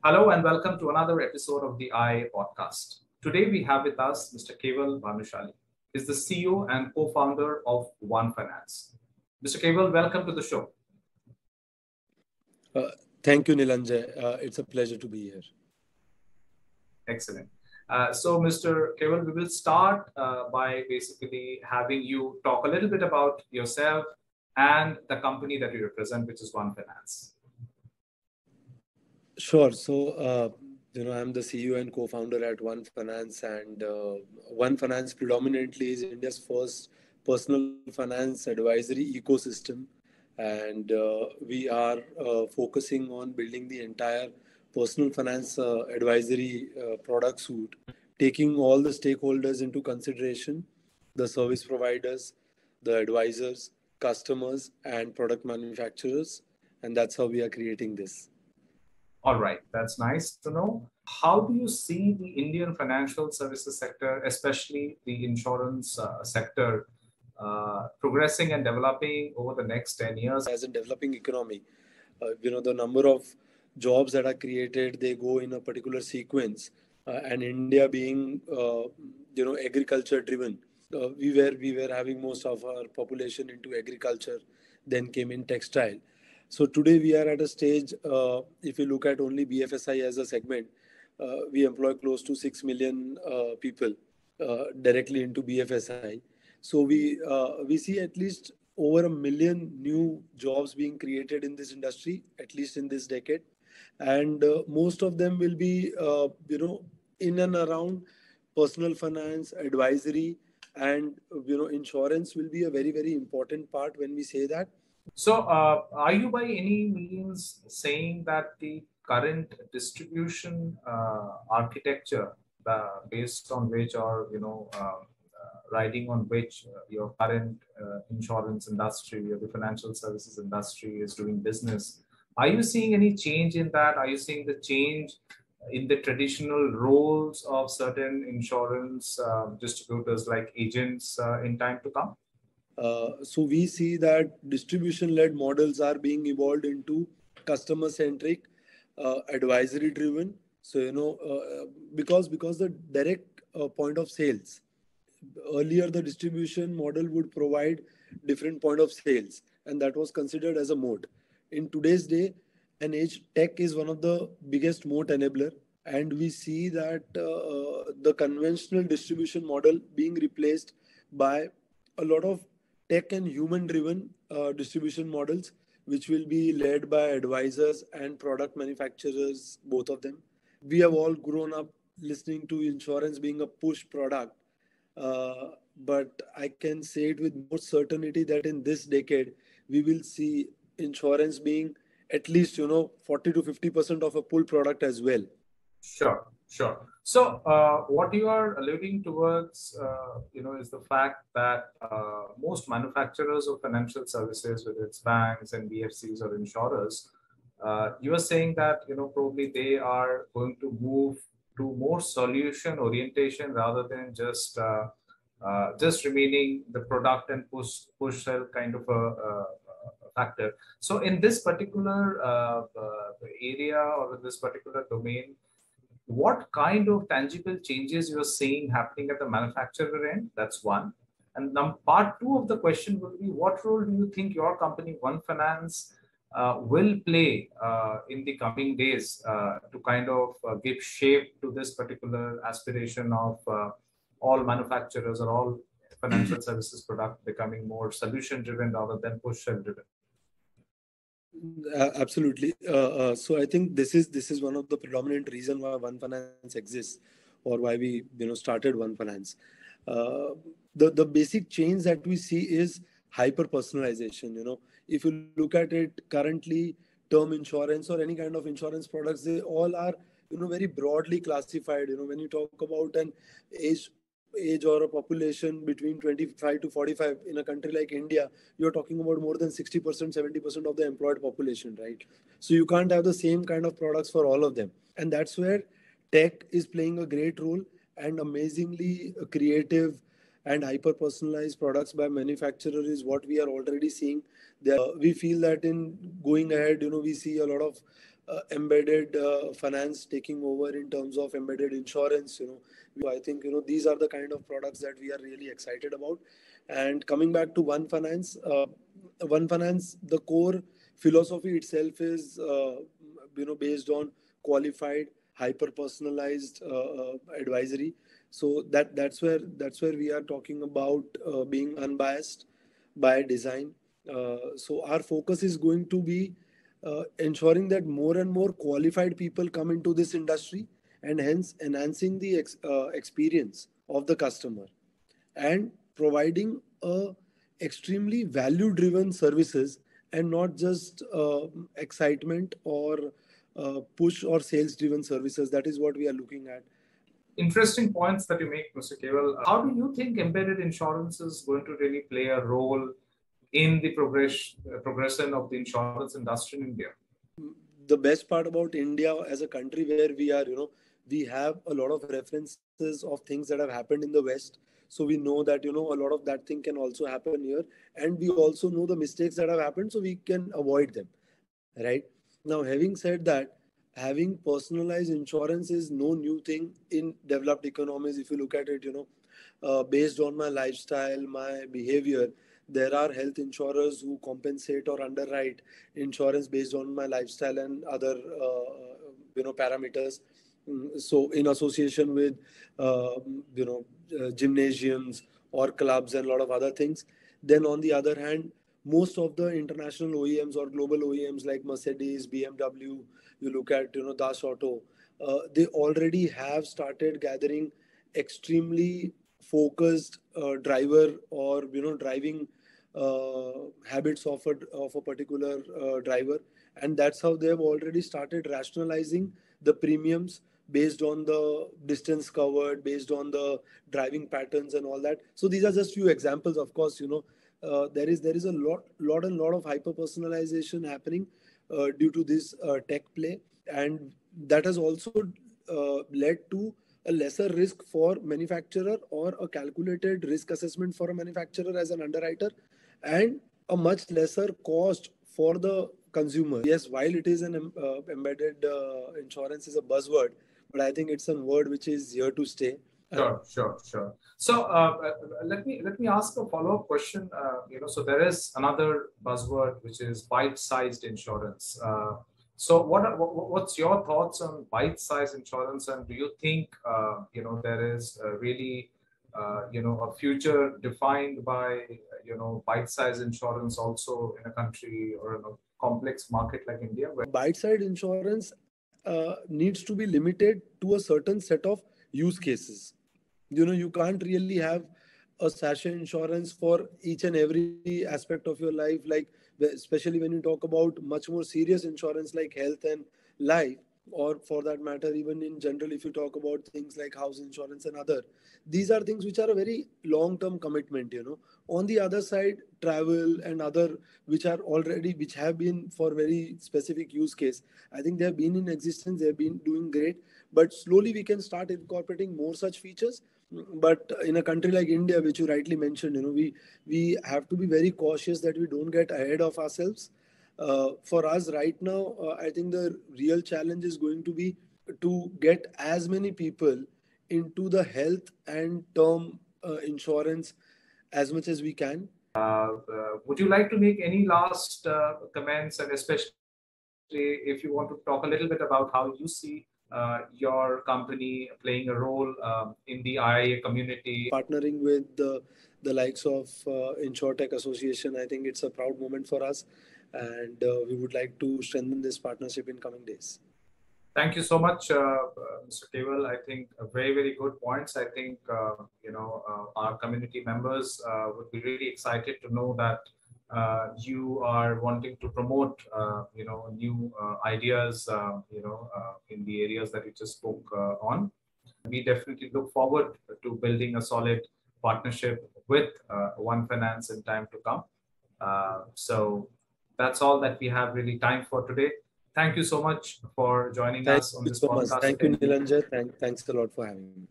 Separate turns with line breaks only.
Hello and welcome to another episode of the I Podcast. Today we have with us Mr. Keval Bhanushali. He's the CEO and co-founder of 1Finance. Mr. Keval, welcome to the show.
Uh, Thank you, Nilanjan. It's a pleasure to be here.
Excellent. So, Mr. Keval, we will start by basically having you talk a little bit about yourself and the company that you represent, which is 1Finance.
Sure. I'm the CEO and co-founder at 1Finance, and 1Finance predominantly is India's first personal finance advisory ecosystem, and we are focusing on building the entire personal finance advisory product suite, taking all the stakeholders into consideration: the service providers, the advisors, customers, and product manufacturers, and that's how we are creating this.
All right, that's nice to know. How do you see the Indian financial services sector, especially the insurance sector, progressing and developing over the next 10 years?
As a developing economy, the number of jobs that are created, they go in a particular sequence. And India being, agriculture driven, we were having most of our population into agriculture, then came in textile. So today we are at a stage, if you look at only BFSI as a segment, we employ close to 6 million people directly into BFSI. So we see at least over 1 million new jobs being created in this industry, at least in this decade. And most of them will be, in and around personal finance, advisory, and, insurance will be a very, very important part when we say that.
So, are you by any means saying that the current distribution architecture based on which, or riding on which your current insurance industry or the financial services industry is doing business, are you seeing any change in that? Are you seeing the change in the traditional roles of certain insurance distributors like agents in time to come?
So we see that distribution-led models are being evolved into customer-centric, advisory-driven. So because the direct point of sales, earlier the distribution model would provide different point of sales, and that was considered as a moat. In today's day and age, tech is one of the biggest moat enabler, and we see that the conventional distribution model being replaced by a lot of tech and human driven distribution models, which will be led by advisors and product manufacturers, both of them. We have all grown up listening to insurance being a push product, but I can say it with more certainty that in this decade we will see insurance being at least 40 to 50% of a pull product as well.
Sure, sure. So, what you are alluding towards, is the fact that most manufacturers of financial services, whether it's banks, NBFCs, or insurers, you are saying that probably they are going to move to more solution orientation rather than just remaining the product and push sell kind of a factor. So, in this particular area or in this particular domain, what kind of tangible changes you are seeing happening at the manufacturer end? That's one. And part two of the question will be, what role do you think your company, 1Finance, will play in the coming days to kind of give shape to this particular aspiration of all manufacturers or all financial services product becoming more solution driven rather than push driven?
Absolutely. So I think this is one of the predominant reason why 1Finance exists, or why we started 1Finance. The basic change that we see is hyper personalization. If you look at it currently, term insurance or any kind of insurance products, they all are very broadly classified. When you talk about an age or a population between 25 to 45 in a country like India, you're talking about more than 60%, 70% of the employed population, right? So you can't have the same kind of products for all of them. And that's where tech is playing a great role, and amazingly creative and hyper personalized products by manufacturers is what we are already seeing. We feel that in going ahead, we see a lot of embedded finance taking over in terms of embedded insurance. I think these are the kind of products that we are really excited about. And coming back to One Finance, the core philosophy itself is based on qualified, hyper personalized advisory. So that's where we are talking about being unbiased by design. So our focus is going to be ensuring that more and more qualified people come into this industry, and hence enhancing the experience of the customer, and providing extremely value driven services, and not just excitement or push or sales driven services. That is what we are looking at.
Interesting points that you make, Mr. Keval. How do you think embedded insurance is going to really play a role in the progression of the insurance industry in India?
The best part about India as a country where we are, we have a lot of references of things that have happened in the West. So we know that, a lot of that thing can also happen here. And we also know the mistakes that have happened, so we can avoid them. Right? Now, having said that, having personalized insurance is no new thing in developed economies. If you look at it, based on my lifestyle, my behavior, there are health insurers who compensate or underwrite insurance based on my lifestyle and other parameters. So in association with gymnasiums or clubs and a lot of other things. Then on the other hand, most of the international OEMs or global OEMs like Mercedes, BMW, you look at Das Auto, they already have started gathering extremely focused driver or driving habits of a particular driver, and that's how they have already started rationalizing the premiums based on the distance covered, based on the driving patterns and all that. So these are just few examples. Of course, there is a lot of hyper personalization happening due to this tech play, and that has also led to a lesser risk for manufacturer, or a calculated risk assessment for a manufacturer as an underwriter, and a much lesser cost for the consumer. Yes, while it is an embedded insurance is a buzzword, but I think it's a word which is here to stay.
Sure. So let me ask a follow-up question. So there is another buzzword which is bite-sized insurance. So what's your thoughts on bite-sized insurance, and do you think there is really a future defined by bite-sized insurance also in a country or in a complex market like India?
Bite-sized insurance needs to be limited to a certain set of use cases. You can't really have a sachet insurance for each and every aspect of your life, like especially when you talk about much more serious insurance like health and life, or for that matter even in general, if you talk about things like house insurance and other, these are things which are a very long term commitment. On the other side, travel and other which have been for very specific use case, I think they have been in existence, they have been doing great, but slowly we can start incorporating more such features. But in a country like India, which you rightly mentioned, we have to be very cautious that we don't get ahead of ourselves. For us right now, I think the real challenge is going to be to get as many people into the health and term insurance as much as we can.
Would you like to make any last comments, and especially if you want to talk a little bit about how you see your company playing a role in the IA community?
Partnering with the likes of InsurTech Association, I think it's a proud moment for us, and we would like to strengthen this partnership in coming days.
Thank you so much, Mr. Keval. I think very, very good points. I think, our community members would be really excited to know that you are wanting to promote, new ideas, in the areas that you just spoke on. We definitely look forward to building a solid partnership with 1Finance in time to come. So that's all that we have really time for today. Thank you so much for joining us on this podcast.
Thank you, Nilanjan. Thanks a lot for having me.